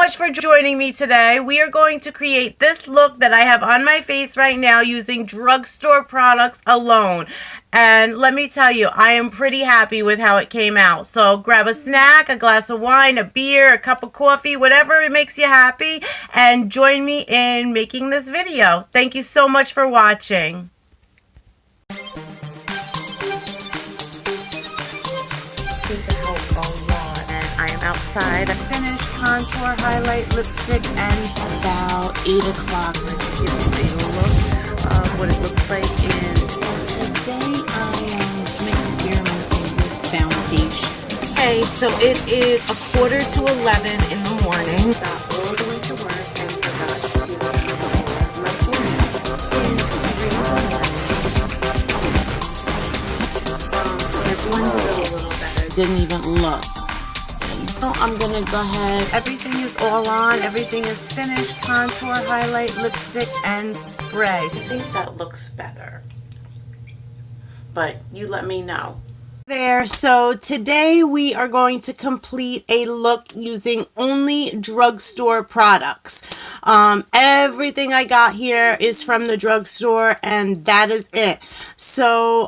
much for joining me today. We are going to create this look that I have on my face right now using drugstore products alone. And let me tell you, I am pretty happy with how it came out. So grab a snack, a glass of wine, a beer, a cup of coffee, whatever it makes you happy, and join me in making this video. Thank you so much for watching. To help a lot, and I am outside. Finish, contour, highlight, lipstick, and it's about 8 o'clock. Let's give you a look of what it looks like. Today I am experimenting with foundation. Okay, so it is 11:45 in the morning. Got all the way to work and forgot to my forehead. It's 3 in the morning. So I blended it a little better. Didn't even look. So I'm gonna go ahead. Everything is all on. Everything is finished. Contour, highlight, lipstick, and spray. I think that looks better. But you let me know. There, so today we are going to complete a look using only drugstore products. Everything I got here is from the drugstore, and that is it. So,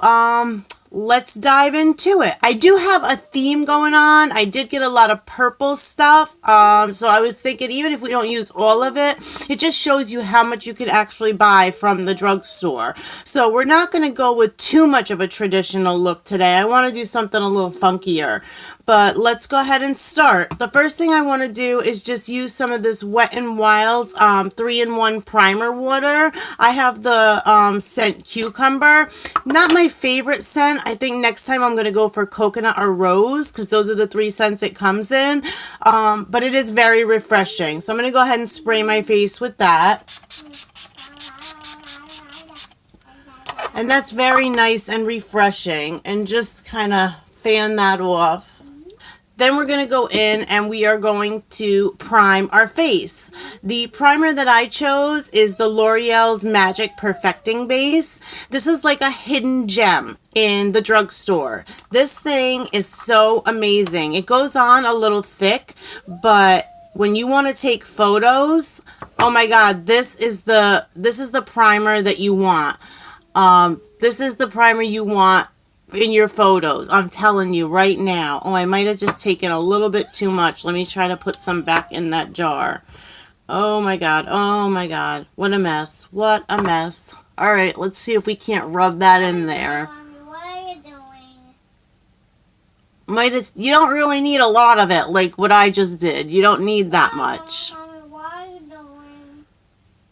let's dive into it. I do have a theme going on. I did get a lot of purple stuff. So I was thinking even if we don't use all of it, it just shows you how much you can actually buy from the drugstore. So we're not going to go with too much of a traditional look today. I want to do something a little funkier. But let's go ahead and start. The first thing I want to do is just use some of this Wet n Wild 3-in-1 primer water. I have the scent Cucumber. Not my favorite scent. I think next time I'm going to go for coconut or rose because those are the 3 scents it comes in. But it is very refreshing. So I'm going to go ahead and spray my face with that. And that's very nice and refreshing. And just kind of fan that off. Then we're going to go in and we are going to prime our face. The primer that I chose is the L'Oreal's Magic Perfecting Base. This is like a hidden gem in the drugstore. This thing is so amazing. It goes on a little thick, but when you want to take photos, oh my God, this is the primer that you want. This is the primer you want in your photos. I'm telling you right now. Oh, I might have just taken a little bit too much. Let me try to put some back in that jar. Oh my God. Oh my God. What a mess. What a mess. All right, let's see if we can't rub that in there. What are you doing? You don't really need a lot of it like what I just did. You don't need that much. Mommy, what are you doing?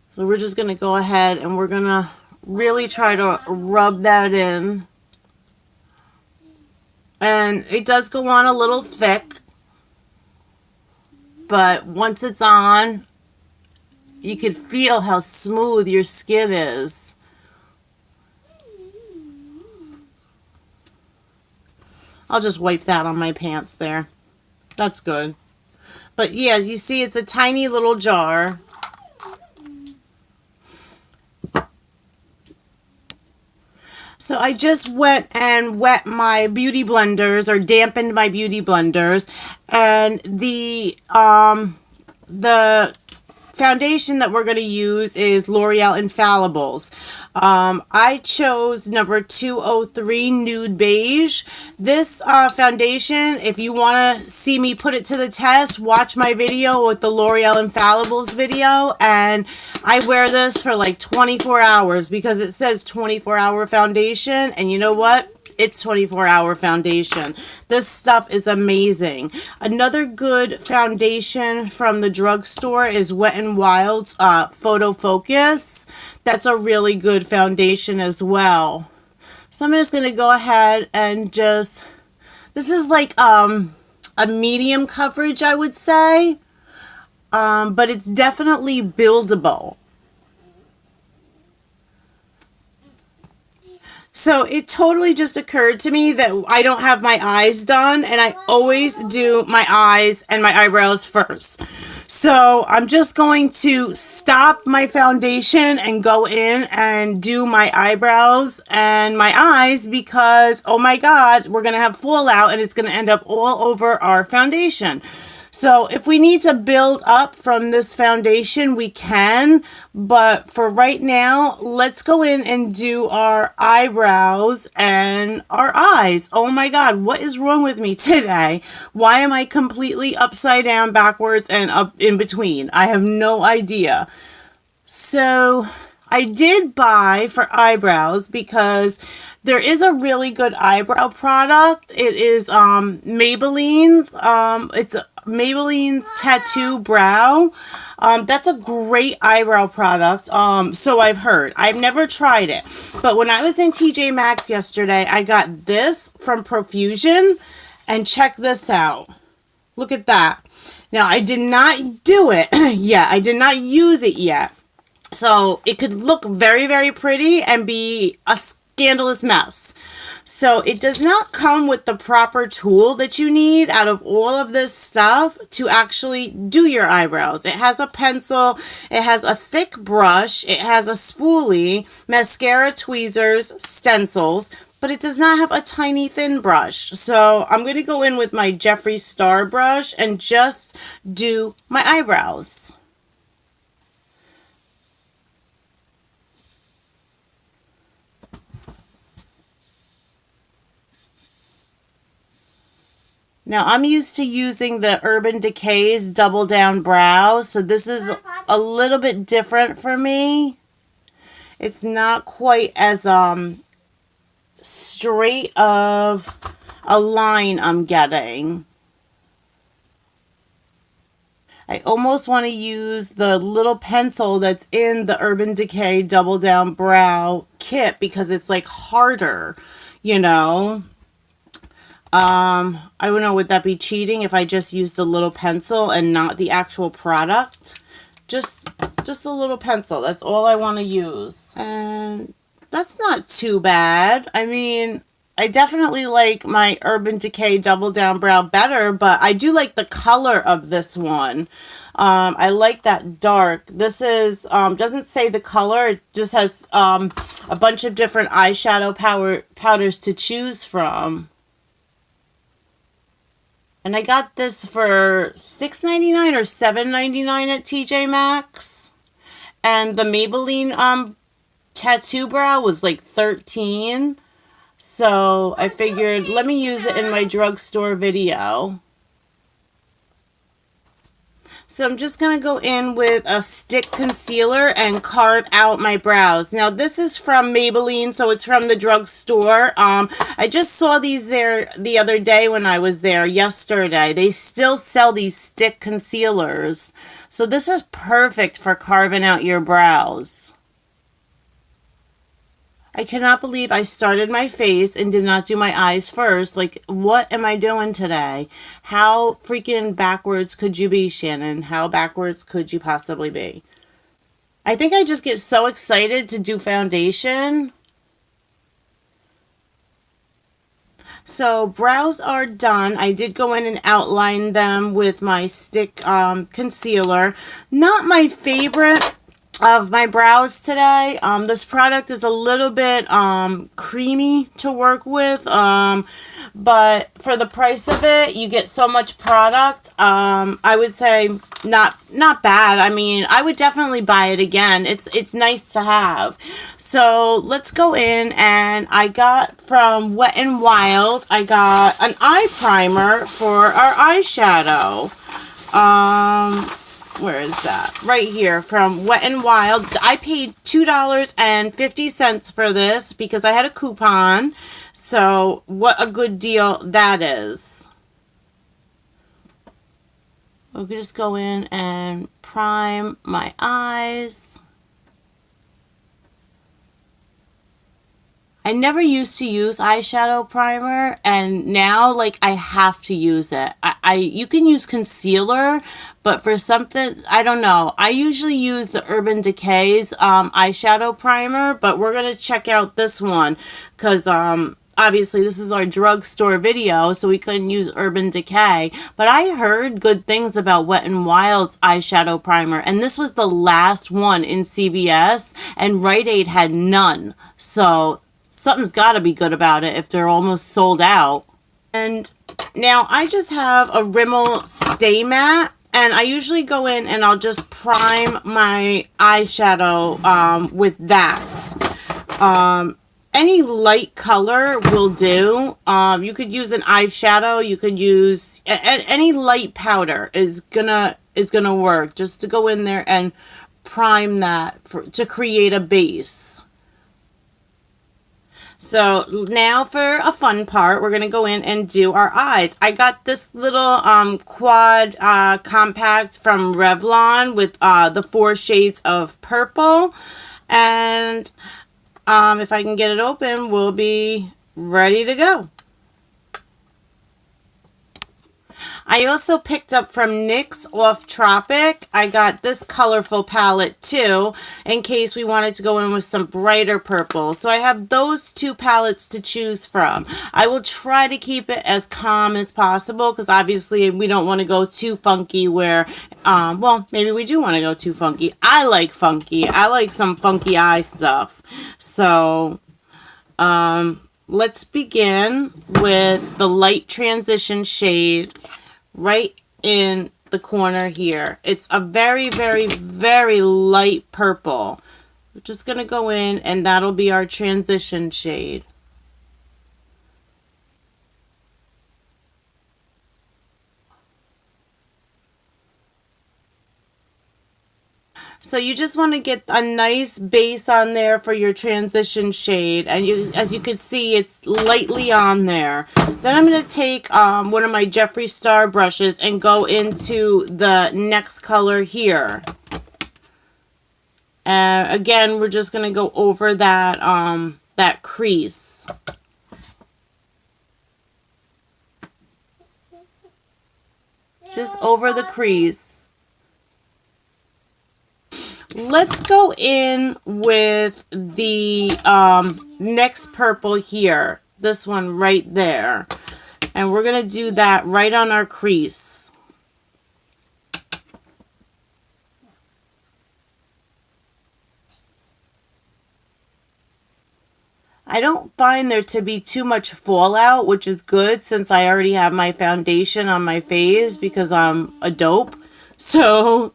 So we're just going to go ahead and we're going to really try to rub that in. And it does go on a little thick, but once it's on, you can feel how smooth your skin is. I'll just wipe that on my pants there. That's good. But yeah, you see it's a tiny little jar. So I just went and wet my beauty blenders or dampened my beauty blenders, and the foundation that we're going to use is L'Oreal Infallibles. I chose number 203 Nude Beige. This foundation, if you want to see me put it to the test, watch my video with the L'Oreal Infallibles video, and I wear this for like 24 hours because it says 24-hour foundation, and you know what? It's 24-hour foundation. This stuff is amazing. Another good foundation from the drugstore is Wet n Wild's Photo Focus. That's a really good foundation as well. So I'm just going to go ahead and just... This is like a medium coverage, I would say. But it's definitely buildable. So it totally just occurred to me that I don't have my eyes done, and I always do my eyes and my eyebrows first. So I'm just going to stop my foundation and go in and do my eyebrows and my eyes because, oh my God, we're going to have fallout and it's going to end up all over our foundation. So if we need to build up from this foundation, we can. But for right now, let's go in and do our eyebrows and our eyes. Oh my God, what is wrong with me today? Why am I completely upside down, backwards, and up in between? I have no idea. So I did buy for eyebrows because there is a really good eyebrow product. It is Maybelline's. It's Maybelline's Tattoo Brow. That's a great eyebrow product. So I've heard. I've never tried it. But when I was in TJ Maxx yesterday, I got this from Profusion. And check this out. Look at that. Now, I did not do it yet. I did not use it yet. So it could look very, very pretty and be a scandalous mess. So it does not come with the proper tool that you need out of all of this stuff to actually do your eyebrows. It has a pencil, it has a thick brush, it has a spoolie, mascara, tweezers, stencils, but it does not have a tiny thin brush. So I'm going to go in with my Jeffree Star brush and just do my eyebrows. Now, I'm used to using the Urban Decay's Double Down Brow, so this is a little bit different for me. It's not quite as straight of a line I'm getting. I almost want to use the little pencil that's in the Urban Decay Double Down Brow kit because it's like harder, you know. I don't know, would that be cheating if I just use the little pencil and not the actual product? Just the little pencil. That's all I want to use. And that's not too bad. I mean, I definitely like my Urban Decay Double Down Brow better, but I do like the color of this one. I like that dark. This is, doesn't say the color. It just has a bunch of different eyeshadow powders to choose from. And I got this for $6.99 or $7.99 at TJ Maxx. And the Maybelline Tattoo Brow was like $13. So I figured, let me use it in my drugstore video. So I'm just going to go in with a stick concealer and carve out my brows. Now this is from Maybelline, so it's from the drugstore. I just saw these there the other day when I was there yesterday. They still sell these stick concealers. So this is perfect for carving out your brows. I cannot believe I started my face and did not do my eyes first. Like, what am I doing today? How freaking backwards could you be, Shannon? How backwards could you possibly be? I think I just get so excited to do foundation. So, brows are done. I did go in and outline them with my stick concealer. Not my favorite of my brows today. This product is a little bit creamy to work with, but for the price of it, you get so much product. I would say not bad. I mean, I would definitely buy it again. It's nice to have. So let's go in, and I got from Wet n Wild, I got an eye primer for our eyeshadow. Where is that? Right here from Wet n Wild. I paid $2.50 for this because I had a coupon. So what a good deal that is. We'll just go in and prime my eyes. I never used to use eyeshadow primer, and now, like, I have to use it. You can use concealer, but for something, I don't know. I usually use the Urban Decay's eyeshadow primer, but we're going to check out this one, because obviously this is our drugstore video, so we couldn't use Urban Decay. But I heard good things about Wet n Wild's eyeshadow primer, and this was the last one in CVS, and Rite Aid had none. So something's got to be good about it if they're almost sold out. And Now I just have a Rimmel Stay Matte, and I usually go in and I'll just prime my eyeshadow with that. Any light color will do. You could use an eyeshadow. You could use any light powder is gonna work. Just to go in there and prime that to create a base. So now for a fun part, we're going to go in and do our eyes. I got this little quad compact from Revlon with the 4 shades of purple. And if I can get it open, we'll be ready to go. I also picked up from NYX Off Tropic. I got this colorful palette too, in case we wanted to go in with some brighter purple. So I have those 2 palettes to choose from. I will try to keep it as calm as possible, because obviously we don't want to go too funky where, well, maybe we do want to go too funky. I like funky. I like some funky eye stuff. So, let's begin with the light transition shade right in the corner here. It's a very, very, very light purple. We're just going to go in and that'll be our transition shade. So you just want to get a nice base on there for your transition shade. And as you can see, it's lightly on there. Then I'm going to take one of my Jeffree Star brushes and go into the next color here. And again, we're just going to go over that, that crease. Just over the crease. Let's go in with the next purple here. This one right there. And we're going to do that right on our crease. I don't find there to be too much fallout, which is good since I already have my foundation on my face because I'm a dope. So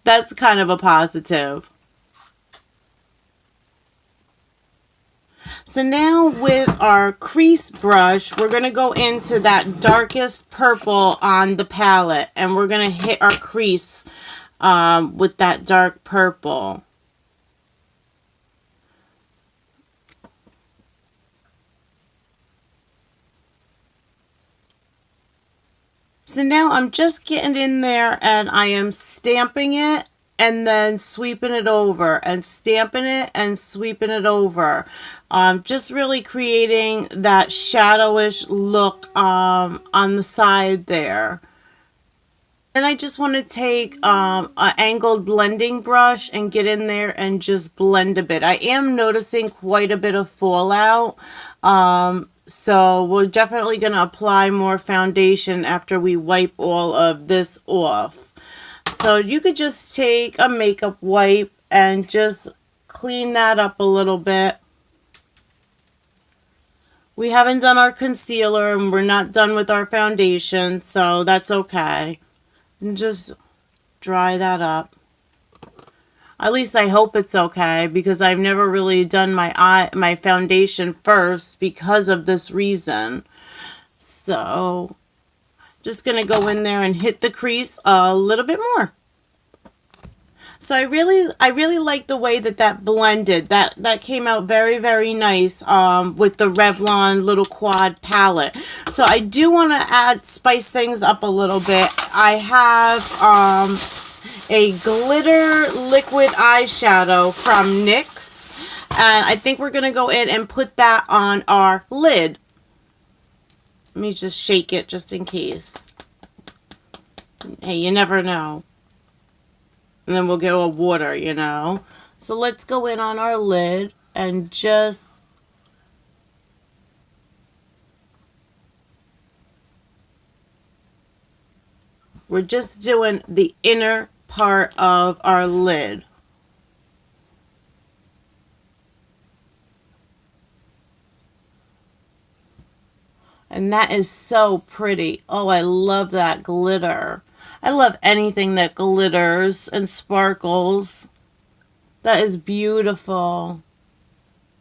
that's kind of a positive. So now with our crease brush, we're going to go into that darkest purple on the palette. And we're going to hit our crease with that dark purple. So now I'm just getting in there and I am stamping it and then sweeping it over and stamping it and sweeping it over. Just really creating that shadowish look on the side there. Then I just want to take an angled blending brush and get in there and just blend a bit. I am noticing quite a bit of fallout. So we're definitely going to apply more foundation after we wipe all of this off. So you could just take a makeup wipe and just clean that up a little bit. We haven't done our concealer and we're not done with our foundation, so that's okay. And just dry that up. At least I hope it's okay, because I've never really done my foundation first because of this reason. So, just going to go in there and hit the crease a little bit more. So I really like the way that blended. That came out very, very nice with the Revlon little quad palette. So I do want to spice things up a little bit. I have a glitter liquid eyeshadow from NYX, and I think we're going to go in and put that on our lid. Let me just shake it just in case. Hey, you never know. And then we'll get all water, you know. So let's go in on our lid and just we're just doing the inner part of our lid. And that is so pretty. Oh, I love that glitter. I love anything that glitters and sparkles. That is beautiful.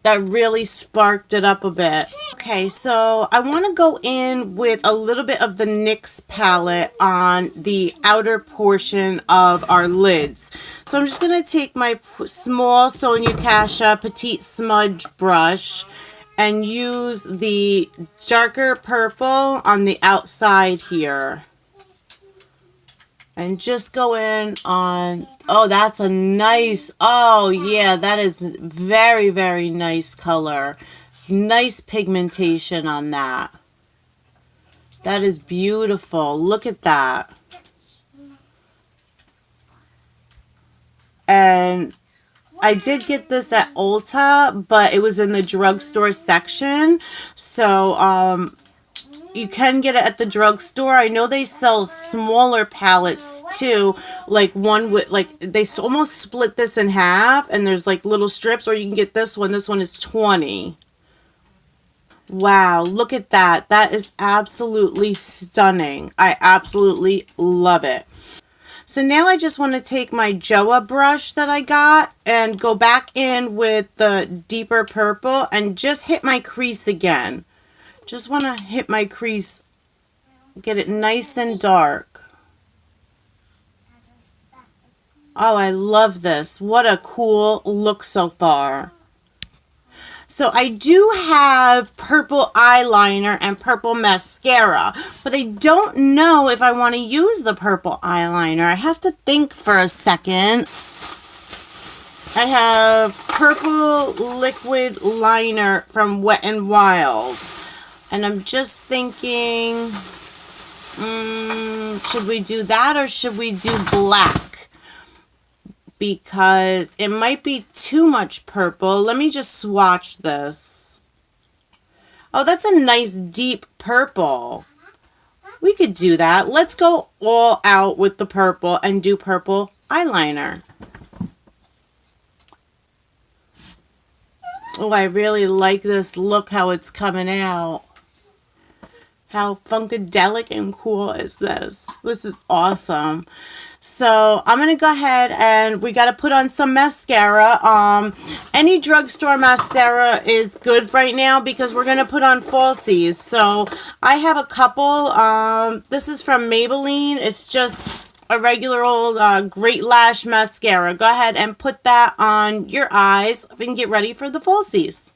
That really sparked it up a bit. Okay, so I want to go in with a little bit of the NYX palette on the outer portion of our lids. So I'm just going to take my small Sonia Kashia Petite Smudge brush and use the darker purple on the outside here. And just go in on, oh, that's a nice, oh yeah, that is very, very nice color. Nice pigmentation on that. That is beautiful. Look at that. And I did get this at Ulta, but it was in the drugstore section. So, you can get it at the drugstore. I know they sell smaller palettes too, like one with, like, they almost split this in half and there's like little strips, or you can get this one. This one is 20. Wow, look at that. That is absolutely stunning. I absolutely love it. So now I just want to take my Joa brush that I got and go back in with the deeper purple and just hit my crease again. Just want to hit my crease, get it nice and dark. Oh, I love this. What a cool look so far. So I do have purple eyeliner and purple mascara, but I don't know if I want to use the purple eyeliner. I have to think for a second. I have purple liquid liner from Wet n Wild. And I'm just thinking, should we do that or should we do black? Because it might be too much purple. Let me just swatch this. Oh, that's a nice deep purple. We could do that. Let's go all out with the purple and do purple eyeliner. Oh, I really like this. Look how it's coming out. How funkadelic and cool is this? This is awesome. So I'm going to go ahead and we got to put on some mascara. Any drugstore mascara is good right now because we're going to put on falsies. So I have a couple. This is from Maybelline. It's just a regular old Great Lash mascara. Go ahead and put that on your eyes and get ready for the falsies.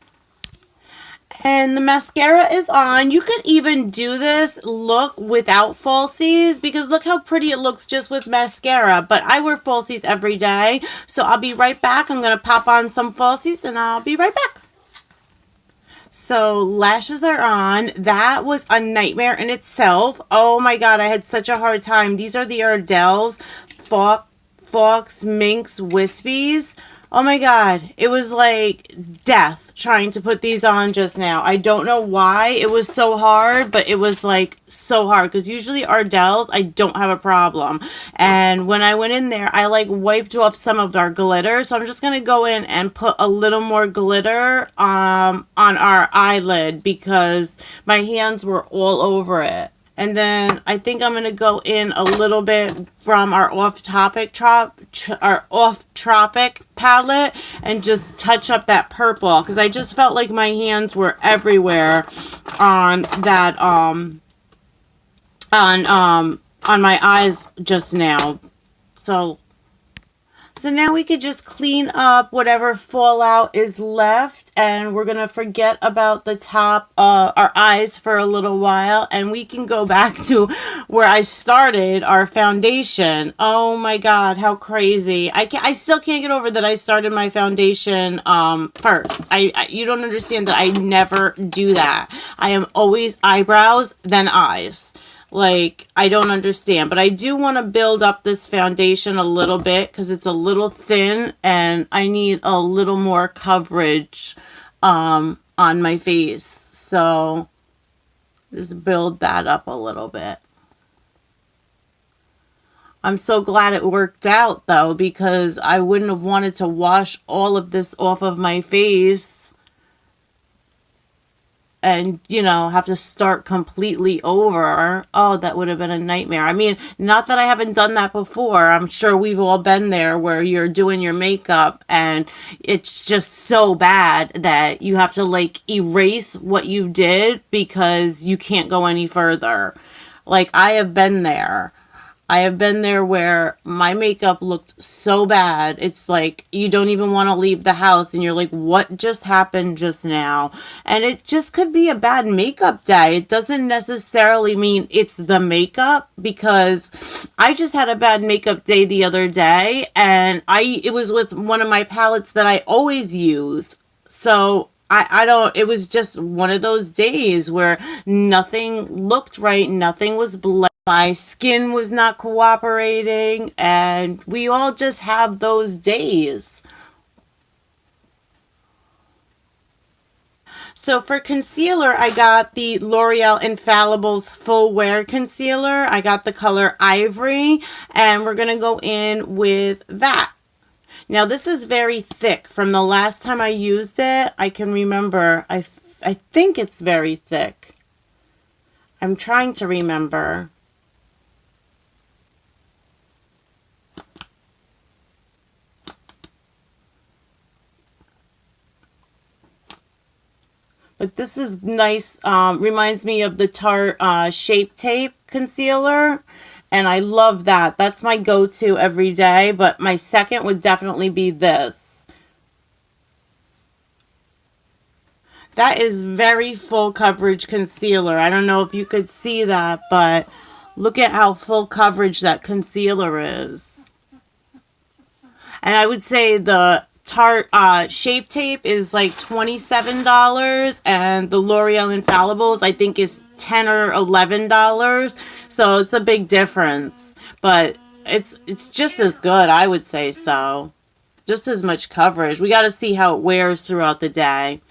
And the mascara is on. You could even do this look without falsies because look how pretty it looks just with mascara. But I wear falsies every day. So I'll be right back. I'm going to pop on some falsies and I'll be right back. So lashes are on. That was a nightmare in itself. Oh my god, I had such a hard time. These are the Ardell's Fox Minx Wispies. Oh my god, it was like death trying to put these on just now. I don't know why it was so hard, but it was like so hard because usually Ardell's I don't have a problem. And when I went in there, I like wiped off some of our glitter. So I'm just going to go in and put a little more glitter on our eyelid because my hands were all over it. And then I think I'm going to go in a little bit from our off-topic palette and just touch up that purple because I just felt like my hands were everywhere on that on my eyes just now. So now we could just clean up whatever fallout is left and we're going to forget about the top, our eyes for a little while and we can go back to where I started our foundation. Oh my god, how crazy. I still can't get over that I started my foundation first. You don't understand that I never do that. I am always eyebrows, then eyes. Like, I don't understand. But I do want to build up this foundation a little bit because it's a little thin and I need a little more coverage on my face. So, just build that up a little bit. I'm so glad it worked out, though, because I wouldn't have wanted to wash all of this off of my face. and, you know, have to start completely over. Oh, that would have been a nightmare. I mean, not that I haven't done that before. I'm sure we've all been there where you're doing your makeup and it's just so bad that you have to like erase what you did because you can't go any further. Like, I have been there. I have been there where my makeup looked so bad. It's like you don't even want to leave the house and you're like, what just happened just now? And it just could be a bad makeup day. It doesn't necessarily mean it's the makeup, because I just had a bad makeup day the other day and it was with one of my palettes that I always use. So I don't, it was just one of those days where nothing looked right, nothing was blended. My skin was not cooperating, and we all just have those days. So for concealer, I got the L'Oreal Infallibles Full Wear Concealer. I got the color Ivory, and we're going to go in with that. Now, this is very thick. From the last time I used it, I can remember, I think it's very thick. I'm trying to remember. But this is nice, reminds me of the Tarte Shape Tape concealer, and I love that. That's my go-to every day, but my second would definitely be this. That is very full coverage concealer. I don't know if you could see that, but look at how full coverage that concealer is. And I would say the Tarte Shape Tape is like $27, and the L'Oreal Infallibles I think is $10 or $11. So it's a big difference, but it's just as good, I would say. So just as much coverage. We got to see how it wears throughout the day.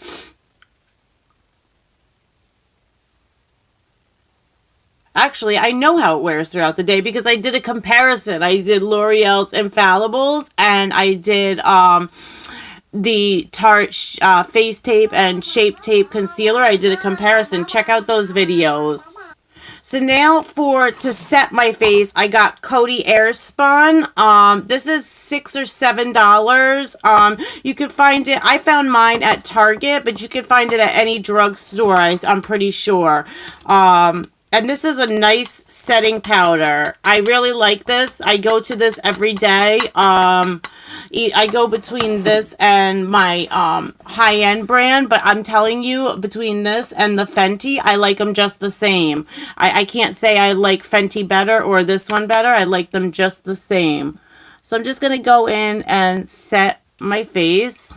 Actually, I know how it wears throughout the day because I did a comparison. I did L'Oreal's Infallibles and I did the Tarte Face Tape and Shape Tape Concealer. I did a comparison. Check out those videos. So now to set my face, I got Coty Airspun. This is $6 or $7. You can find it. I found mine at Target, but you can find it at any drugstore, I'm pretty sure. And this is a nice setting powder. I really like this. I go to this every day. I go between this and my high-end brand, but I'm telling you, between this and the Fenty, I like them just the same. I can't say I like Fenty better or this one better. I like them just the same. So I'm just going to go in and set my face.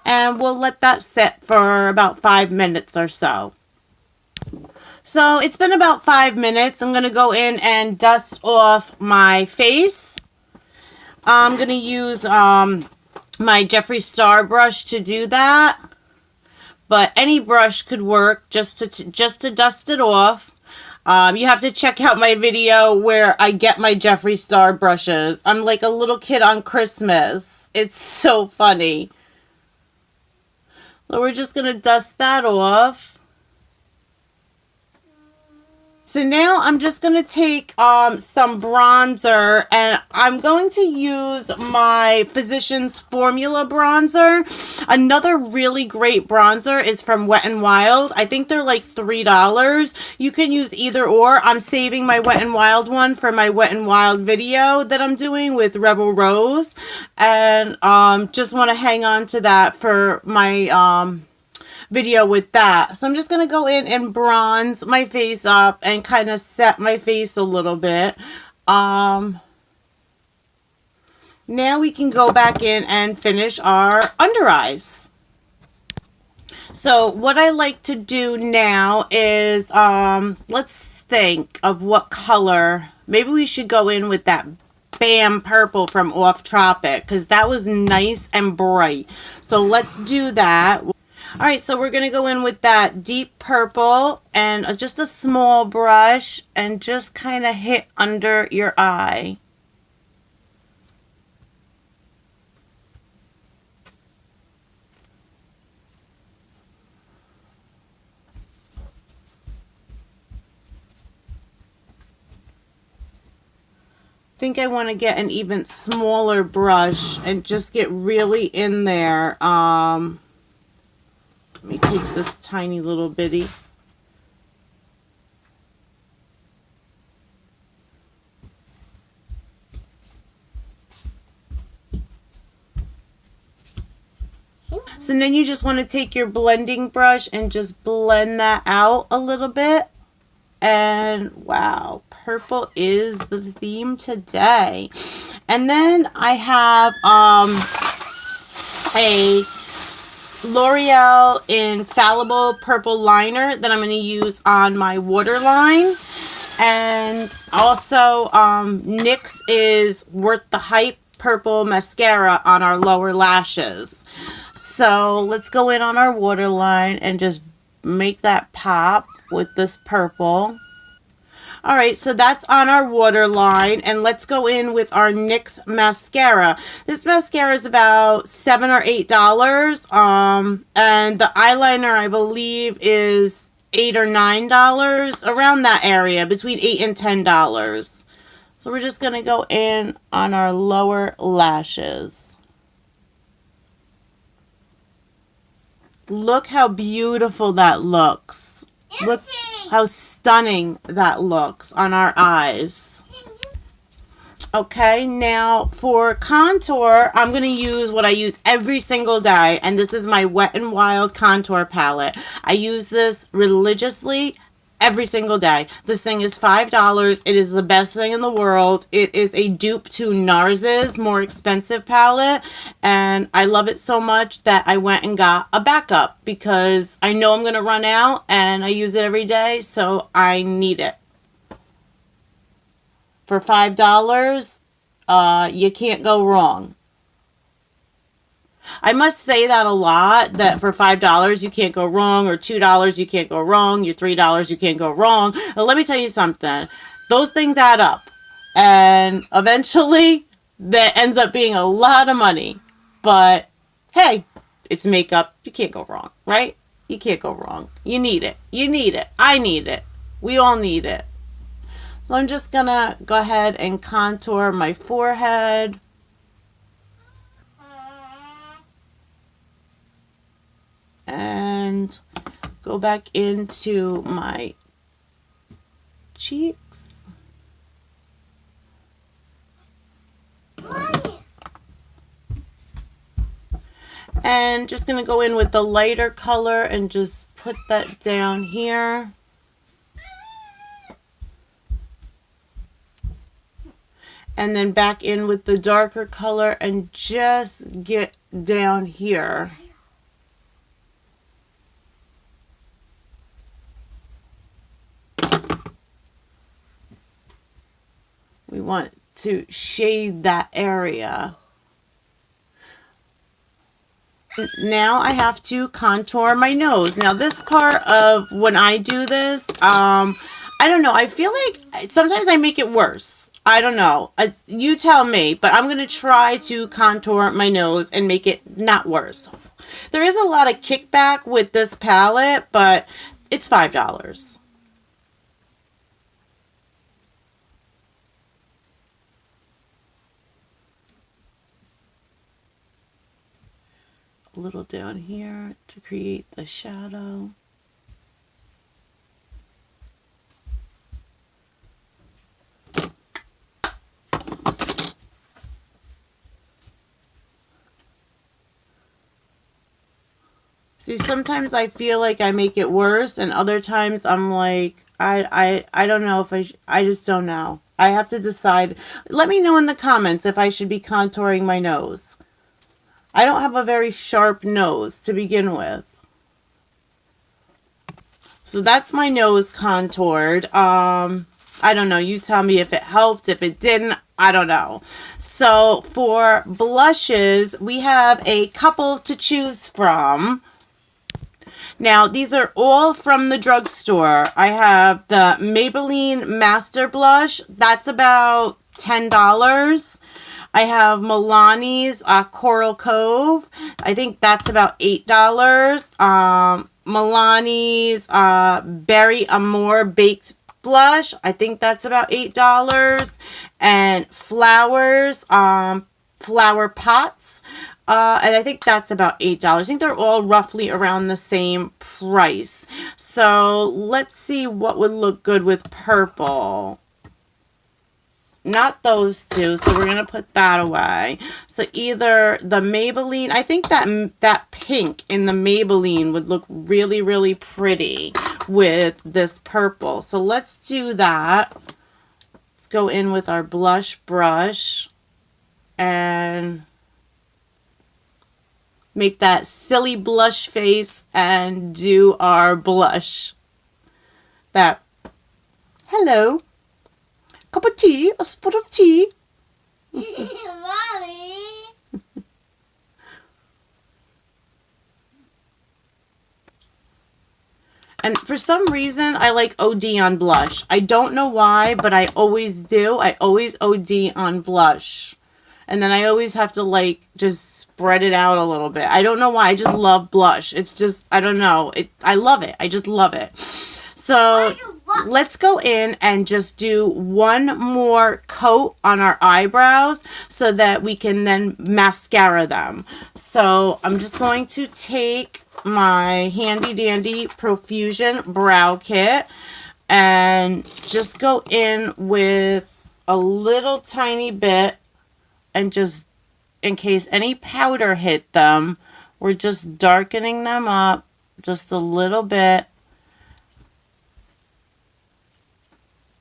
And we'll let that sit for about 5 minutes or so. So it's been about 5 minutes. I'm going to go in and dust off my face. I'm going to use my Jeffree Star brush to do that. But any brush could work just to dust it off. You have to check out my video where I get my Jeffree Star brushes. I'm like a little kid on Christmas. It's so funny. So we're just going to dust that off. So now I'm just going to take some bronzer, and I'm going to use my Physicians Formula bronzer. Another really great bronzer is from Wet n Wild. I think they're like $3. You can use either or. I'm saving my Wet n Wild one for my Wet n Wild video that I'm doing with Rebel Rose, and just want to hang on to that for my video with that. So I'm just going to go in and bronze my face up and kind of set my face a little bit. Now we can go back in and finish our under eyes. So what I like to do now is, let's think of what color. Maybe we should go in with that Bam Purple from Off Tropic, because that was nice and bright. So let's do that. All right, so we're going to go in with that deep purple and just a small brush and just kind of hit under your eye. I think I want to get an even smaller brush and just get really in there. Let me take this tiny little bitty. So then you just want to take your blending brush and just blend that out a little bit. And wow, purple is the theme today. And then I have a L'Oreal Infallible Purple Liner that I'm going to use on my waterline. And also NYX is Worth the Hype Purple Mascara on our lower lashes. So let's go in on our waterline and just make that pop with this purple. All right, so that's on our waterline, and let's go in with our NYX mascara. This mascara is about $7 or $8, and the eyeliner I believe is $8 or $9, around that area, between $8 and $10. So we're just gonna go in on our lower lashes. Look how beautiful that looks. Look how stunning that looks on our eyes. Okay, now for contour, I'm going to use what I use every single day, and this is my Wet n Wild contour palette. I use this religiously every single day. This thing is $5. It is the best thing in the world. It is a dupe to NARS's more expensive palette, and I love it so much that I went and got a backup because I know I'm going to run out and I use it every day, so I need it. For $5, you can't go wrong. I must say that a lot, that for $5 you can't go wrong, or $2 you can't go wrong, your $3 you can't go wrong. But let me tell you something. Those things add up. And eventually that ends up being a lot of money. But hey, it's makeup. You can't go wrong, right? You can't go wrong. You need it. You need it. I need it. We all need it. So I'm just going to go ahead and contour my forehead. And go back into my cheeks. And just going to go in with the lighter color and just put that down here. And then back in with the darker color and just get down here. We want to shade that area. Now I have to contour my nose. Now this part of when I do this, I don't know. I feel like sometimes I make it worse. I don't know. You tell me, but I'm going to try to contour my nose and make it not worse. There is a lot of kickback with this palette, but it's $5. A little down here to create the shadow. See, sometimes I feel like I make it worse, and other times I'm like, I don't know if I just don't know. I have to decide. Let me know in the comments if I should be contouring my nose. I don't have a very sharp nose to begin with. So that's my nose contoured. I don't know. You tell me if it helped, if it didn't. I don't know. So for blushes, we have a couple to choose from. Now, these are all from the drugstore. I have the Maybelline Master Blush. That's about $10. I have Milani's Coral Cove. I think that's about $8. Milani's Berry Amore Baked Blush. I think that's about $8. And Flowers, Flower Pots. And I think that's about $8. I think they're all roughly around the same price. So let's see what would look good with purple. Not those two, so we're going to put that away. So either the Maybelline, I think that pink in the Maybelline would look really, really pretty with this purple. So let's do that. Let's go in with our blush brush and make that silly blush face and do our blush. That, hello. Cup of tea, a spot of tea. Mommy. And for some reason, I like OD on blush. I don't know why, but I always do. I always OD on blush. And then I always have to like just spread it out a little bit. I don't know why. I just love blush. It's just, I don't know. I love it. I just love it. So let's go in and just do one more coat on our eyebrows so that we can then mascara them. So I'm just going to take my handy dandy Profusion brow kit and just go in with a little tiny bit, and just in case any powder hit them, we're just darkening them up just a little bit,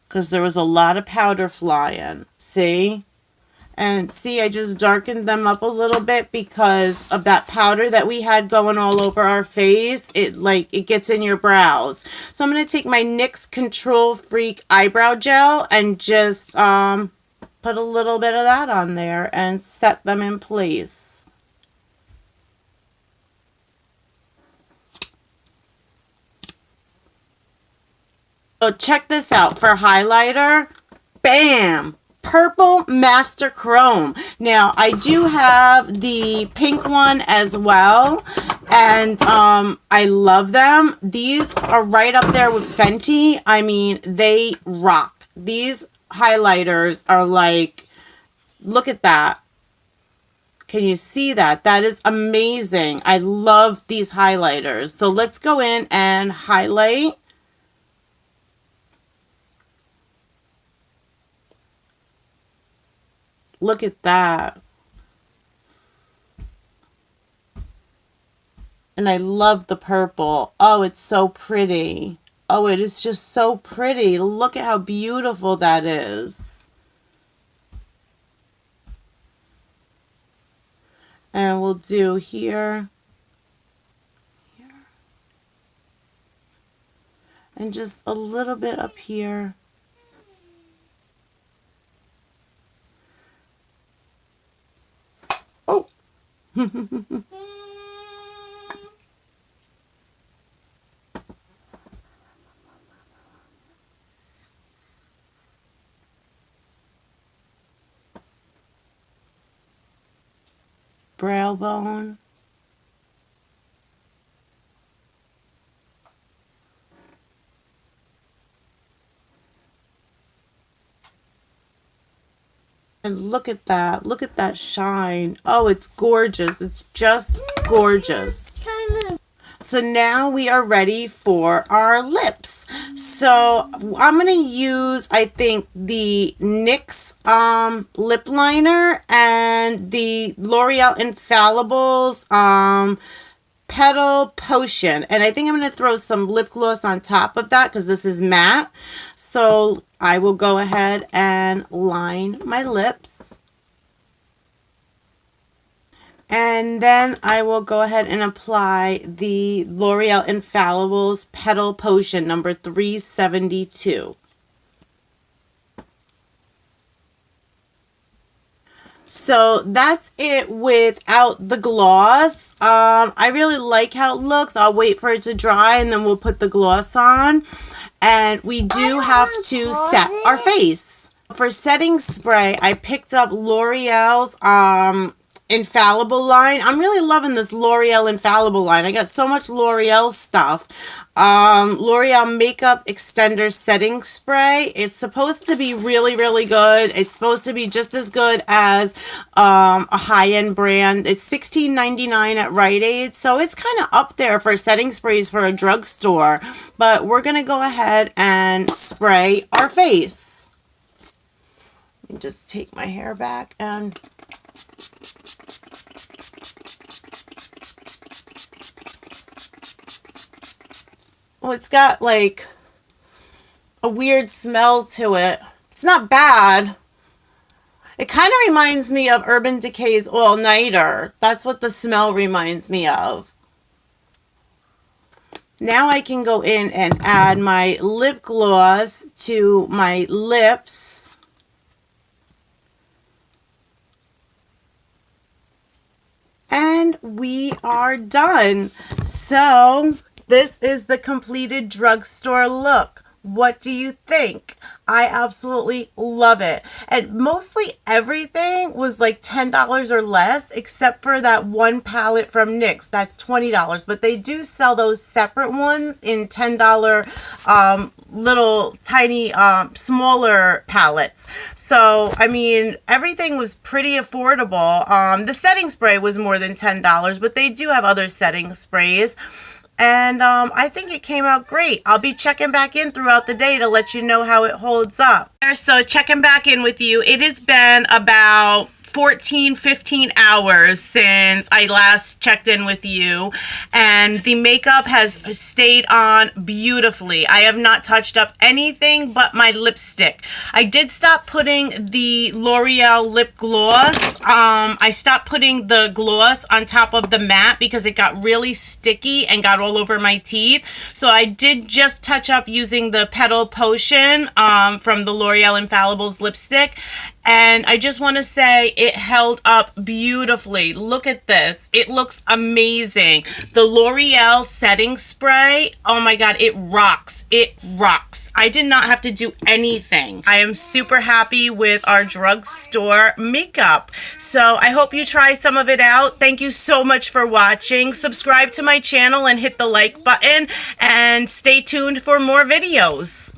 because there was a lot of powder flying. See? And see, I just darkened them up a little bit because of that powder that we had going all over our face. It gets in your brows. So I'm going to take my NYX Control Freak eyebrow gel and just put a little bit of that on there and set them in place. So check this out for highlighter. Bam! Purple Master Chrome. Now, I do have the pink one as well, and I love them. These are right up there with Fenty. I mean, they rock. These highlighters are like, look at that. Can you see that? That is amazing. I love these highlighters. So let's go in and highlight. Look at that. And I love the purple. Oh, it's so pretty. Oh, it is just so pretty. Look at how beautiful that is. And we'll do here. And just a little bit up here. Oh. Brow bone. And look at that. Look at that shine. Oh, it's gorgeous. It's just gorgeous. So now we are ready for our lips. So I'm going to use, I think, the NYX lip liner and the L'Oreal Infallibles Petal Potion. And I think I'm going to throw some lip gloss on top of that because this is matte. So I will go ahead and line my lips. And then I will go ahead and apply the L'Oreal Infallibles Petal Potion number 372. So that's it without the gloss. I really like how it looks. I'll wait for it to dry and then we'll put the gloss on. And we do have to set our face. For setting spray, I picked up L'Oreal's Infallible line. I'm really loving this L'Oreal Infallible line. I got so much L'Oreal stuff. L'Oreal Makeup Extender Setting Spray. It's supposed to be really, really good. It's supposed to be just as good as a high-end brand. It's $16.99 at Rite Aid, so it's kind of up there for setting sprays for a drugstore. But we're going to go ahead and spray our face. Let me just take my hair back and... Well, it's got like a weird smell to it. It's not bad. It kind of reminds me of Urban Decay's All Nighter. That's what the smell reminds me of. Now I can go in and add my lip gloss to my lips. And we are done. So this is the completed drugstore look. What do you think? I absolutely love it. And mostly everything was like $10 or less, except for that one palette from NYX. That's $20. But they do sell those separate ones in $10 little tiny smaller palettes. So I mean, everything was pretty affordable. The setting spray was more than $10, but they do have other setting sprays. And I think it came out great. I'll be checking back in throughout the day to let you know how it holds up. So checking back in with you. It has been about 15 hours since I last checked in with you, and the makeup has stayed on beautifully. I have not touched up anything but my lipstick. I did stop putting the L'Oreal lip gloss. I stopped putting the gloss on top of the matte because it got really sticky and got all over my teeth. So I did just touch up using the Petal Potion from the L'Oreal Infallibles lipstick. And I just want to say it held up beautifully. Look at this. It looks amazing. The L'Oreal setting spray, oh my God, it rocks. It rocks. I did not have to do anything. I am super happy with our drugstore makeup. So I hope you try some of it out. Thank you so much for watching. Subscribe to my channel and hit the like button and stay tuned for more videos.